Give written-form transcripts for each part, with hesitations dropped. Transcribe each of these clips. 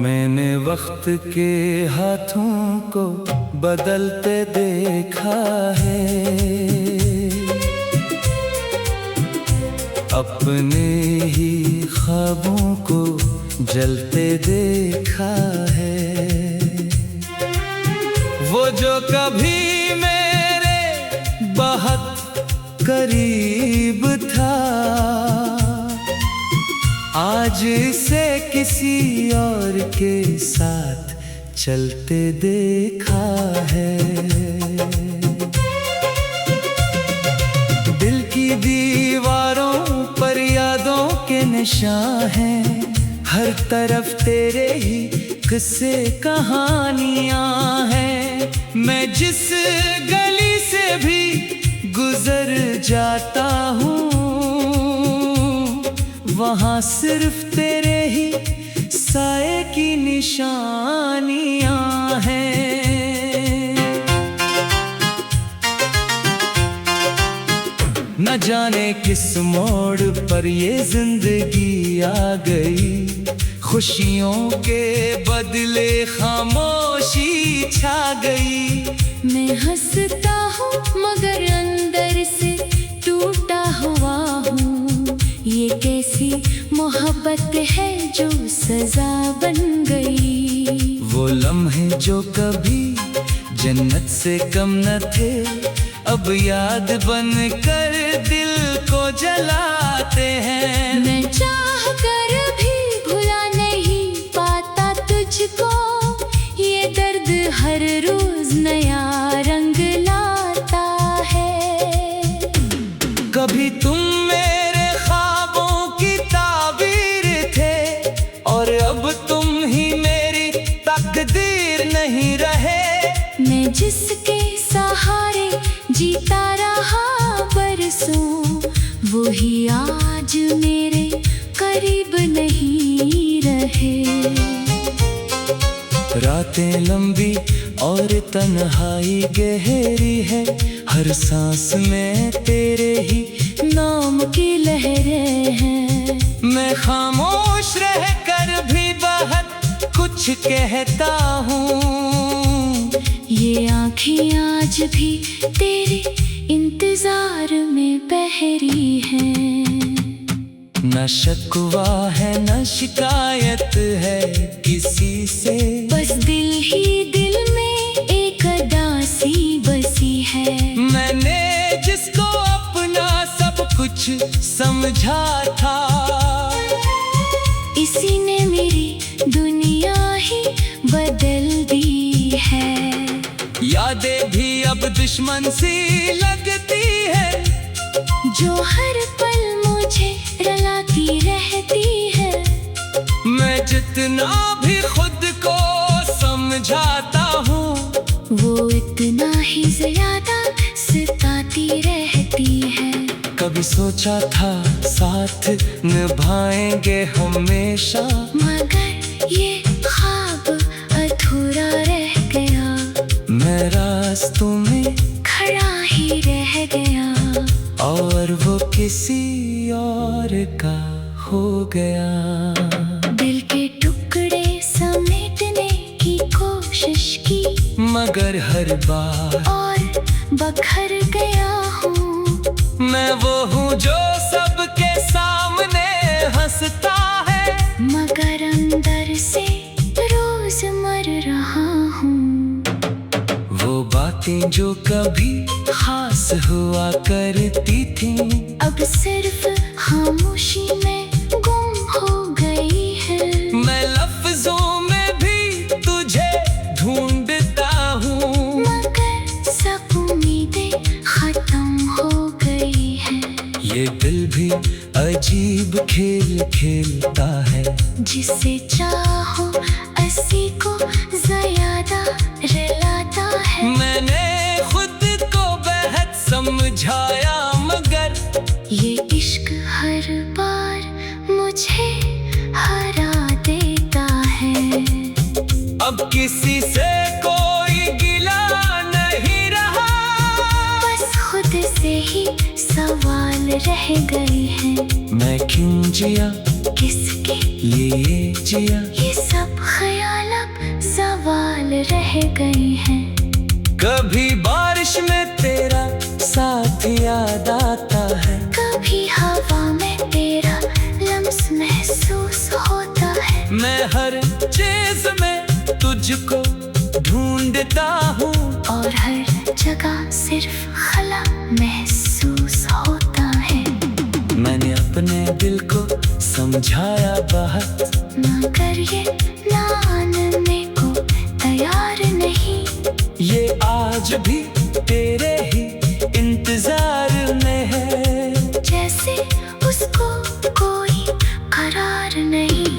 मैंने वक्त के हाथों को बदलते देखा है, अपने ही ख्वाबों को जलते देखा है। वो जो कभी मेरे बहुत करीब था, आज इसे किसी और के साथ चलते देखा है। दिल की दीवारों पर यादों के निशान हैं, हर तरफ तेरे ही किस्से कहानियां हैं। मैं जिस गली से भी गुजर जाता हूँ, वहाँ सिर्फ तेरे ही साए की निशानियां हैं। न जाने किस मोड़ पर ये जिंदगी आ गई, खुशियों के बदले खामोशी छा गई। मैं हंसता हूँ मगर अंदर से टूटा हुआ हूँ। ये कैसी मोहब्बत है जो सजा बन गई। वो लम्हे जो कभी जन्नत से कम न थे, अब याद बन कर दिल को जलाते हैं। मैं चाह कर भी भुला नहीं पाता तुझको, ये दर्द हर रोज नया रंग लाता है। कभी तुम मेरे ख्वाबों की ताबीर थे, और अब तुम ही मेरी तकदीर नहीं रहे। मैं जिसके सहारे जीता रहा बरसों, वो ही आज मेरे करीब नहीं रहे। रातें लंबी और तन्हाई गहरी है, हर सांस में तेरे ही नाम की लहरें हैं। मैं खामोश रहकर भी बहुत कुछ कहता हूँ। ये आँखें आज भी तेरे इंतजार में बहरी हैं। न शिकवा है न शिकायत है किसी से, बस दिल ही दिल में एक अदासी बसी है। मैंने जिसको अपना सब कुछ समझा था, इसी ने मेरी दुनिया ही बदल दी है। यादें भी अब दुश्मन सी लगती है, जो हर पल मुझे रुलाती रहती है। मैं जितना भी खुद को समझाता हूँ, वो इतना ही ज्यादा सताती रहती है। कभी सोचा था साथ निभाएंगे हमेशा, मगर ये ख्वाब अधूरा रह गया। मैं रास्तों में खड़ा ही रह गया, और वो किसी और का हो गया। दिल के टुकड़े समेटने की कोशिश की, मगर हर बार और बखर गया हूँ। मैं वो हूँ जो सबके सामने हंसता है, मगर अंदर से रोज मर रहा हूँ। वो बातें जो कभी खास हुआ करती थी, अब सिर्फ खामोशी में गुम हो गई है। मैं लफ्जों में भी तुझे ढूंढता हूँ, मगर सब उम्मीदें खत्म हो गई है। ये दिल भी अजीब खेल खेलता है, जिसे चाहो उसी को ज्यादा रुलाता है। मैंने खुद को बेहद समझाया, मगर ये इश्क हर बार मुझे हरा देता है। अब किसी से कोई गिला नहीं रहा, बस खुद से ही सवाल रह गए हैं। मैं क्यों जिया, किसके लिए जिया, ये सब ख्याल सवाल रह गए हैं। कभी बारिश में तेरा साथ याद आता है, कभी हवा में तेरा लम्स महसूस होता है। मैं हर चीज में तुझको ढूंढता हूँ, और हर जगह सिर्फ खला महसूस होता है। मैंने अपने दिल को समझाया बात, मगर ये मानने को तैयार नहीं। ये आज भी तेरे ही इंतजार में है, जैसे उसको कोई करार नहीं।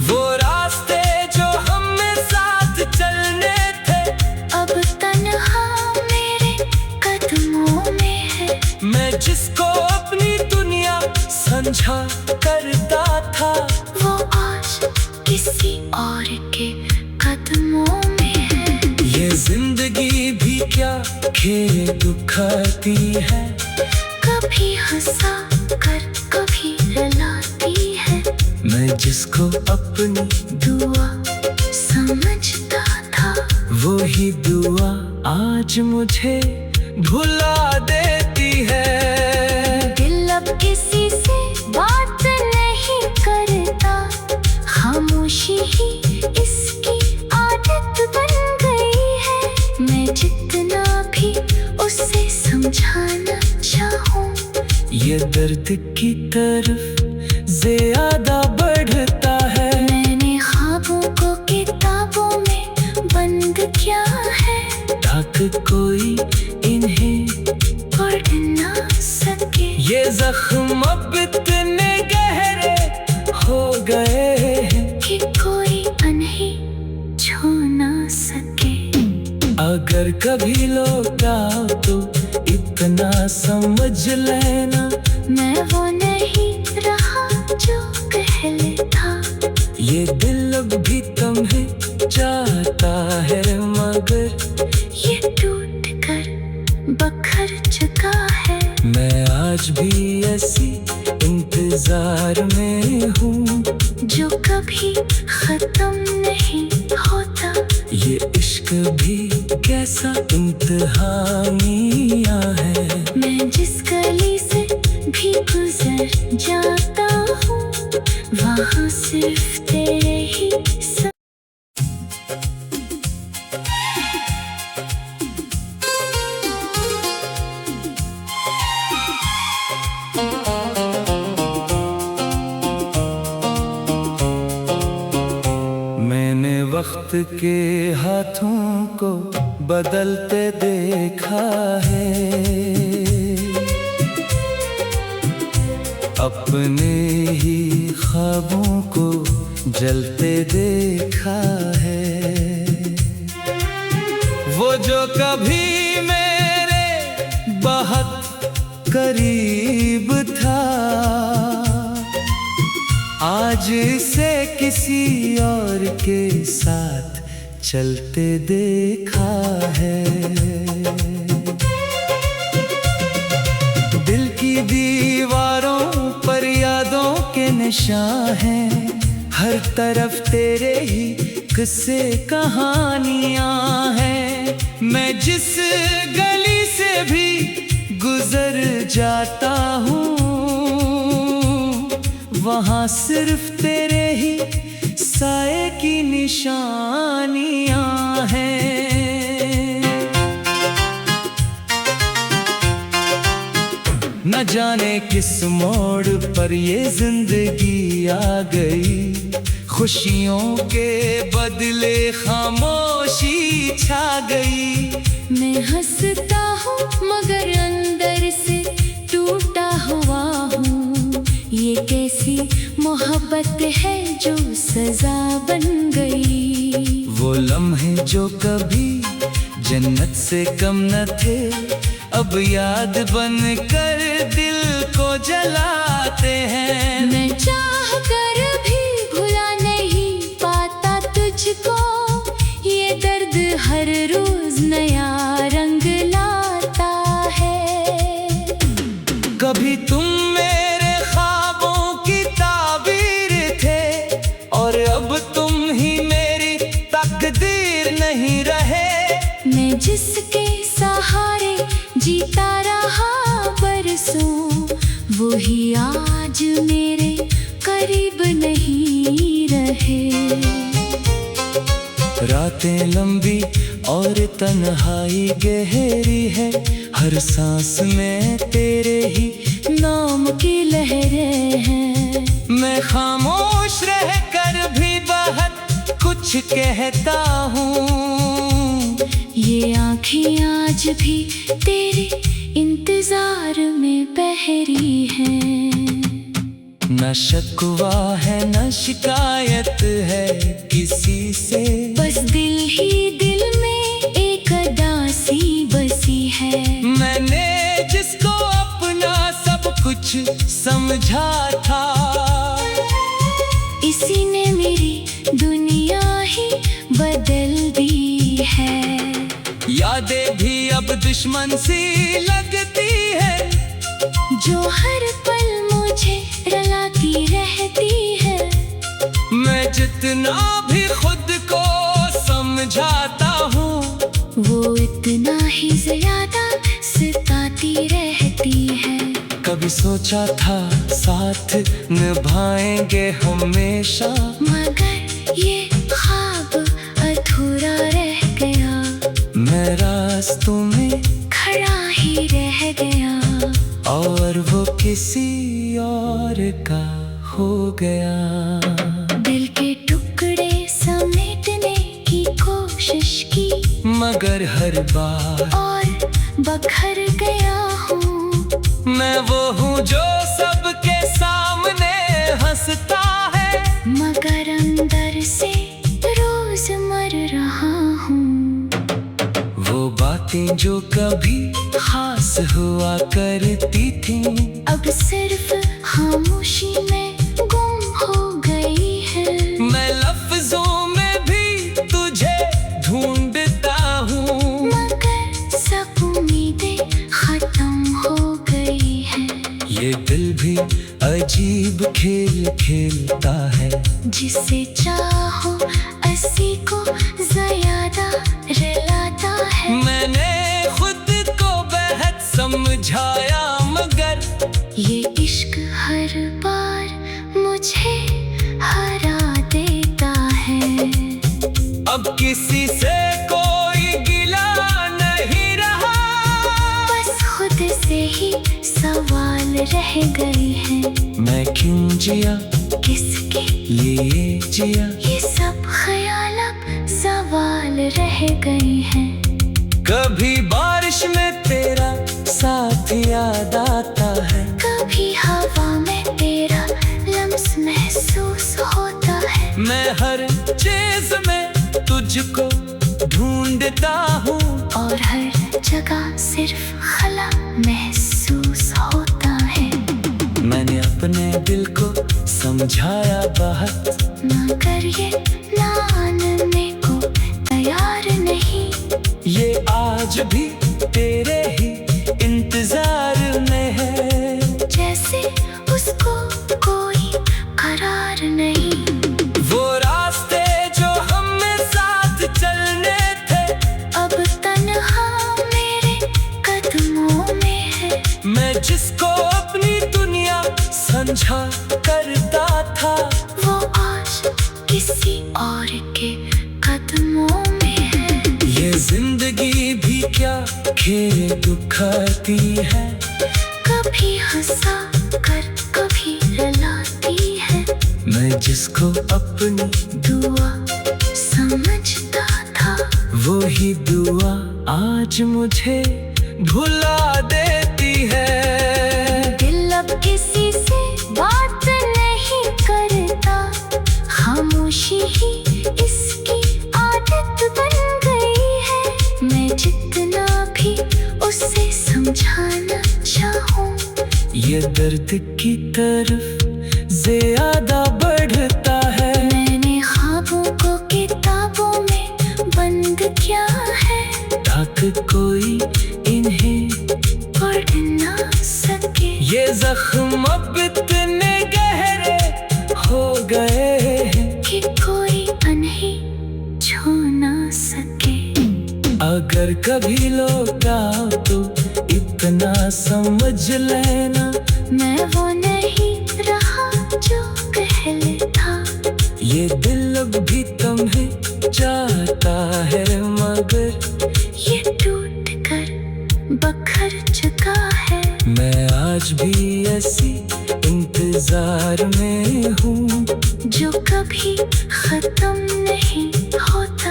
वो रास्ते जो हमें साथ चलने थे, अब तन्हा मेरे कदमों में है। मैं जिसको अपनी दुनिया समझा करता था, वो आज किसी और के कदमों में है। ये जिंदगी भी क्या खेल दुखाती है, कभी हंसा कर कभी रुलाती है। मैं जिसको अपनी दुआ समझता था, वो ही दुआ आज मुझे भुला देती है। दिल अब किसी से बात नहीं करता, खामोशी ही इसकी आदत बन गई है। मैं जितना भी उसे समझाना चाहूं, ये दर्द की तरफ ज्यादा बढ़ता है। मैंने ख्वाबों को किताबों में बंद किया है, ताकि कोई इन्हें पढ़ ना सके। ये जख्म अब इतने गहरे हो गए हैं कि कोई अनही छू ना सके। अगर कभी लौटा तो इतना समझ लेना, मैं वो नहीं रहा जो पहले था। ये दिल अब भी तुम्हें चाहता है, मगर ये टूट कर बखर चुका है। मैं आज भी ऐसी इंतजार में हूँ, जो कभी खत्म नहीं होता। ये इश्क भी कैसा इम्तिहानिया है। मैं जिस गली से भी गुजर जाता हूँ, वहाँ सिर्फ तेरे ही मैंने वक्त के हाथों को बदलते देखा है, अपने ही ख्वाबों को जलते देखा है। वो जो कभी मेरे बहुत करीब था, आज इसे किसी और के साथ चलते देखा है। दिल की दीवारों पर यादों के निशान हैं, हर तरफ तेरे ही किस्से कहानियां हैं। मैं जिस गली से भी गुजर जाता हूँ, वहाँ सिर्फ तेरे ही साए की निशानियां हैं। न जाने किस मोड़ पर ये जिंदगी आ गई, खुशियों के बदले खामोशी छा गई। मैं हंसता हूँ मगर अंदर से टूटा हुआ हूँ। ये कैसी मोहब्बत है जो सजा बन गई। वो लम्हे जो कभी जन्नत से कम न थे, अब याद बन कर दिल को जलाते हैं। मैं चाह कर भी भुला नहीं पाता तुझको, ये दर्द हर रोज नया रंग लाता है। कभी तुम मेरे ख्वाबों की ताबीर थे, और अब तुम ही मेरी तकदीर मैं जिसके सहारे जीता रहा बरसों, वही आज मेरे करीब नहीं रहे। रातें लंबी और तन्हाई गहरी है, हर सांस में तेरे ही नाम की लहरें हैं। मैं खामोश रह कर भी बहुत कुछ कहता हूँ। ये आँखें आज भी तेरे इंतजार में बहरी हैं। न शिकवा है न शिकायत है किसी से, बस दिल ही दिल में एक उदासी बसी है। मैंने जिसको अपना सब कुछ समझा था, इसी ने मेरी दुनिया ही बदल दी है। यादें भी अब दुश्मन सी लगती है, जो हर पल मुझे रुलाती रहती है। मैं जितना भी खुद को समझाता हूँ, वो इतना ही ज्यादा सताती रहती है। कभी सोचा था साथ निभाएंगे हमेशा, मगर ये ख्वाब अधूरा रह गया। मैं रास्तों में खड़ा ही रह गया, और वो किसी और का हो गया। दिल के टुकड़े समेटने की कोशिश की, मगर हर बार और बखर गया हूँ। मैं वो हूँ जो सबके सामने हंसता है, मगर अंदर से रोज मर रहा हूँ। वो बातें जो कभी खास हुआ करती थी, अब सिर्फ खामोशी में गुम हो गई है। मैं लफ्जों में भी तुझे ढूंढता हूँ, मगर सब उम्मीदें खत्म हो गई है। ये दिल भी अजीब खेल खेलता है, जिसे चाहो उसी को ज्यादा रुलाता है। मैंने खुद को बेहद समझाया, मगर ये इश्क हर बार मुझे हरा देता है। अब किसी से कोई गिला नहीं रहा, बस खुद से ही सवाल रह गए हैं। मैं क्यों जिया, किसके लिए जिया, ये सब ख्याल अब सवाल रह गए हैं। कभी बारिश में तेरा साथ याद आता है, कभी हवा में तेरा लम्स महसूस होता है। मैं हर चीज में तुझको ढूंढता हूँ, और हर जगह सिर्फ खला महसूस होता है। मैंने अपने दिल को समझाया बहुत, मगर ये मानने को तैयार नहीं। ये आज भी तेरे ही इंतजार में है, जैसे उसको कोई करार नहीं। वो रास्ते जो हमें साथ चलने थे, अब तन्हा मेरे कदमों में है। मैं जिसको अपनी दुनिया समझा करता था, वो आज किसी और के कदमों में है। ये जिंदगी भी क्या खेल दुखाती है, कभी हंसा कर कभी रुलाती है। मैं जिसको अपनी दुआ समझता था, वो ही दुआ आज मुझे भुला देती है। दिल अब किसी से बात नहीं करता, खामोशी ही इसकी आदत बन गई है। मैं जितना भी उसे समझाना चाहूँ, ये दर्द की तरफ ज्यादा बढ़ता है। मैंने ख्वाबों को किताबों में बंद किया है, ताकि कोई इन्हें पढ़ ना सके। ये जख्म अब इतने गहरे हो गए हैं, कि कोई अनही छू ना सके। अगर कभी लौटा तो इतना समझ लेना, मैं वो नहीं रहा जो पहले था। ये दिल अब भी तुम्हें चाहता है, मगर ये टूट कर बखर चुका है। मैं आज भी ऐसी इंतजार में हूँ जो कभी खत्म नहीं होता।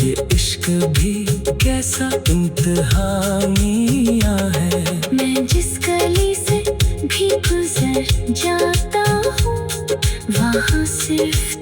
ये इश्क भी कैसा इम्तिहानिया है। मैं जिस गली से भी गुजर जाता हूँ, वहाँ सिर्फ